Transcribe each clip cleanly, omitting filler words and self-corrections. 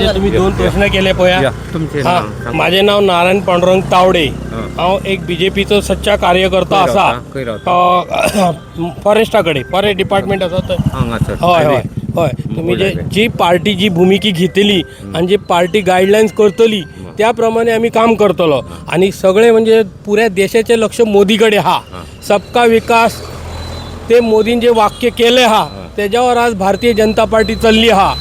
जे तुम्ही दोन प्रश्न केले पळया हां माझे नाव नारायण पांडुरंग तावडे हांव एक बीजेपीचो सच्चा कार्यकर्ता आसा फॉरेस्टाकडे फॉरेस्ट डिपार्टमेंट आसा थंय हय हय हय तुम्ही जी पार्टी जी भूमिकी घेतली आणि जी पार्टी गायडलायन्स करतली त्या प्रमाणे आम्ही काम करतलो आणि सगळे म्हणजे पुऱ्या देशाचे लक्ष मोदीकडे हा सबका विकास ते मोदीन जे वाक्य केले हा त्याच्यावर आज भारतीय जनता पार्टी चल्ली हा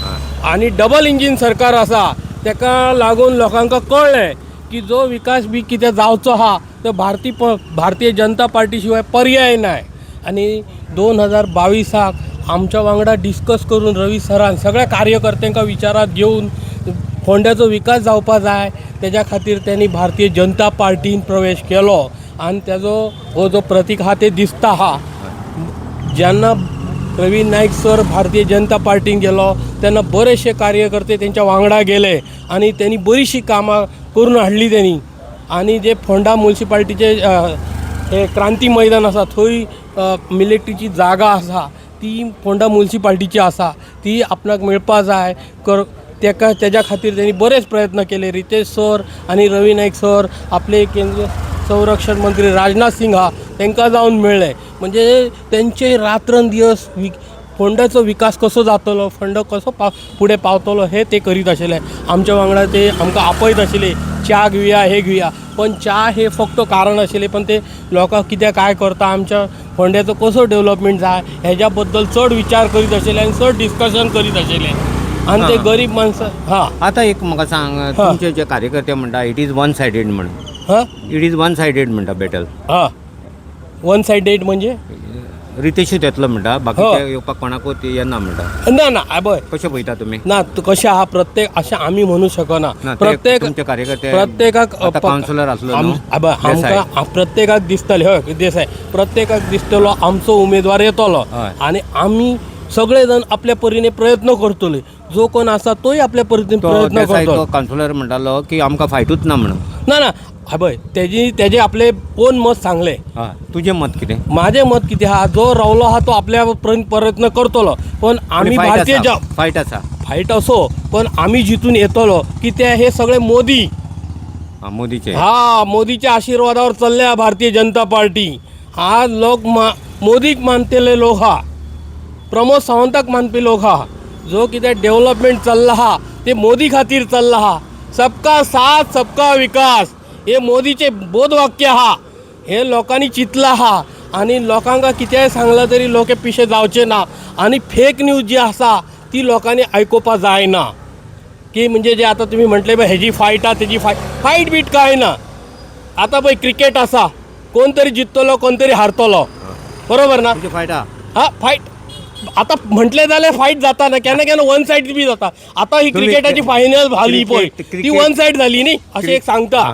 आणि डबल इंजिन सरकार आसा तेका लागून लोकांका कळ्ळें की जो विकास बी कितें जावचो हा तो भारतीय जनता पार्टी शिवाय पर्याय नाही आणि 2022 आमच्या वांगडा डिस्कस करून रवी सरान सगळ्या कार्यकर्त्यांका विचारात घेऊन फोंड्याचो विकास जावपा जाय त्याच्या खातीर त्यांनी भारतीय जनता पार्टीन प्रवेश केलो आणि त्याचो हो जो प्रतीक हा ते दिसता हा जेन्ना रवी नाईक सर भारतीय जनता पार्टीन गेलो तेन्ना बरेचशे कार्यकर्ते त्यांच्या वांगडा गेले आणि त्यांनी बरीचशी कामां करून हाडली त्यांनी आणि जे फोंडा म्युनिसिपालिटीचे हे क्रांती मैदान आसा थंय मिलिटरीची जागा आसा ती फोंडा म्युनिसिपालिटीची आसा ती आपणाक मेळपा जाय त्याच्या खातीर त्यांनी बरेच प्रयत्न केले रितेश सर आणि रवी नाईक सर आपले केंद्रीय संरक्षण मंत्री राजनाथ सिंग हा तांकां जाऊन मेळ्ळे म्हणजे त्यांचे रात्रंदिवस फोंड्याचो विकास कसो जातलो फोंड कसो पुढे पावतलो हे ते करीत आशिल्ले आमच्या वांगडा ते आमकां आपयत आशिल्ले च्या घेवया हे घेवया पण च्या हे फक्त कारण आशिल्ले पण ते लोकांक कितें काय करता आमच्या फोंड्याचो कसो डेव्हलपमेंट जाय हेज्या बद्दल चड विचार करीत आशिल्ले आनी चड डिस्कशन करीत आशिल्ले आणि ते गरीब माणसं हां आता एक म्हाका सांग तुमचे जे कार्यकर्ते म्हणटा इट इज वन सायडेड म्हणून इट इज वन सायडेड म्हणटा बॅटल हां वन सायडेड म्हणजे रितेशूच येतलो म्हणटा बाकी येवपाक कोणाकूच येना म्हणटा ना ना आबय कशें पळयता तुमी ना कशें आहा प्रत्येक अशें आमी म्हणू शकना प्रत्येक तुमचे कार्यकर्ते प्रत्येकाक कावन्सिलर आसलो आमकां प्रत्येकाक दिसतले हय देसाय प्रत्येकाक दिसतलो आमचो उमेदवार येतलो आनी आमी सगळे जण आपल्या परीने प्रयत्न करतले जो कोण आसा तोय आपल्या परीने प्रयत्न करतलो कावन्सिलर म्हणटालो की आमकां फायटूच ना म्हणून ना ना हय तेजे आपले ओन मत सांगले तुजें मत कितें माझे मत कितें आहा जो रावलो आहा तो आपल्या प्रयत्न करतलो पण आमी भारतीय फायट आसा फायट असो पण आमी जितून येतलो कित्याक हे सगळे मोदी मोदीचे मोदीच्या आशीर्वादावर चल्ल्या भारतीय जनता पार्टी हा लोक मोदीक मानतेले लोक हा प्रमोद सावंताक मानपी लोक हा जो कितें डेव्हलपमेंट चल्ला हा ते मोदी खातीर चल्ला हा सबका साथ सबका विकास हे मोदीचे बोधवाक्य हा हे लोकांनी चितला हा आणि लोकांका कितेंय सांगला तरी लोक पिशे जावचे ना आणि फेक न्यूज जी आसा ती लोकांनी आयकोपा जायना की म्हणजे जे आता तुम्ही म्हटले बा हेजी फायट हा तेजी फायट बीट काय ना आता पळय क्रिकेट आसा कोण तरी जिततलो कोण तरी हारतलो बरोबर ना फायट हा फायट आता म्हटले जाल्यार फायट जाता ना केन्ना केन्ना वन सायड बी जाता आता ही क्रिकेटाची फायनल झाली पळय ती वन सायड झाली न्ही अशें एक सांगता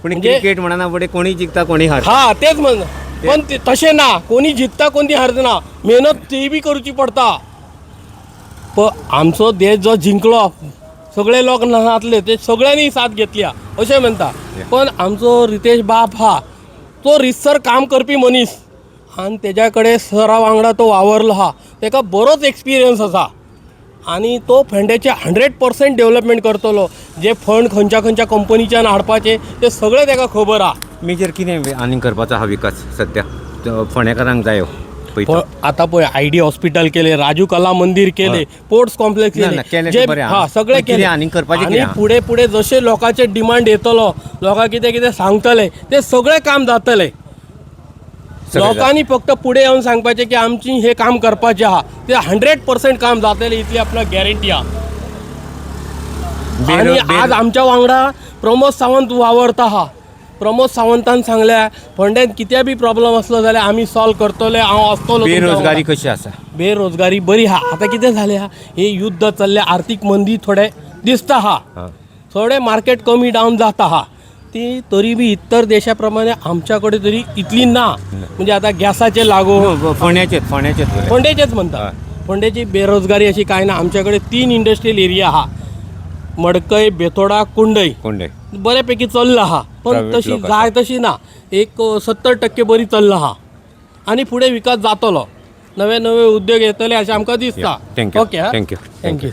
क्रिकेट म्हणना फुडें कोणी जिखता कोणी हारता हा तेच म्हण पण तशें ना कोणी जिखता कोणी हारना मेहनत ती बी करची पडता पण आमचो देश जो जिंकलो सगळे लोक नाचले ते सगळ्यांनी साथ घेतल्या अशें म्हणटा पण आमचो रितेश बाप हा तो रितसर काम करपी मनीस आणि तेज्या कडेन सरा वांगडा तो वावरलो हा तेका बरोच एक्सपिरियन्स आसा आणि तो फोंड्याचे 100% डेव्हलपमेंट करतलो जे फंड खंयच्या कंपनीच्यान हाडपाचे ते सगळे तेका खबर हा मेजर कितें आनी करपाचो हा विकास सद्या फोंडेकारांक जायो आता पळय ID हॉस्पिटल केले राजू कला मंदिर केले स्पोर्ट्स कॉम्प्लेक्स केले हा सगळे केले आणि पुढे जसे लोकांचे डिमांड येतलो लोकांक कितें सांगतले ते सगळे काम जातले लोकांनी फक्त पुढे येऊन सांगपाचे की आमची हे काम करपाचे हा ते 100% काम जातले इतली आपल्याला गॅरंटी हा आणि आज आमच्या वांगडा प्रमोद सावंत वावरता हा प्रमोद सावंतान सांगल्या फोंड्यात कितें बी प्रॉब्लेम असलो जाल्यार आमी सॉल्व करतले हांव आसतलो बेरोजगारी कशी आसा बेरोजगारी बरी हा आता कितें जालें हा हे युद्ध चल्ले आर्थीक मंदी थोडे दिसता हा थोडे मार्केट कमी डाऊन जाता हा ती तरी बी इतर देशाप्रमाणे आमच्याकडे तरी इतली ना म्हणजे आता गॅसाचे लागू फोंड्याचेच म्हणता फोंड्याची बेरोजगारी अशी काय ना आमच्याकडे 3 इंडस्ट्रियल एरिया हा मडकय बेतोडा कुंडय बऱ्यापैकी चल्ला हा पण तशी जाय तशी ना एक 70% बरी चल्ला हा आणि पुढे विकास जातलो नवे उद्योग येतले असे आमकां दिसता. Okay thank you.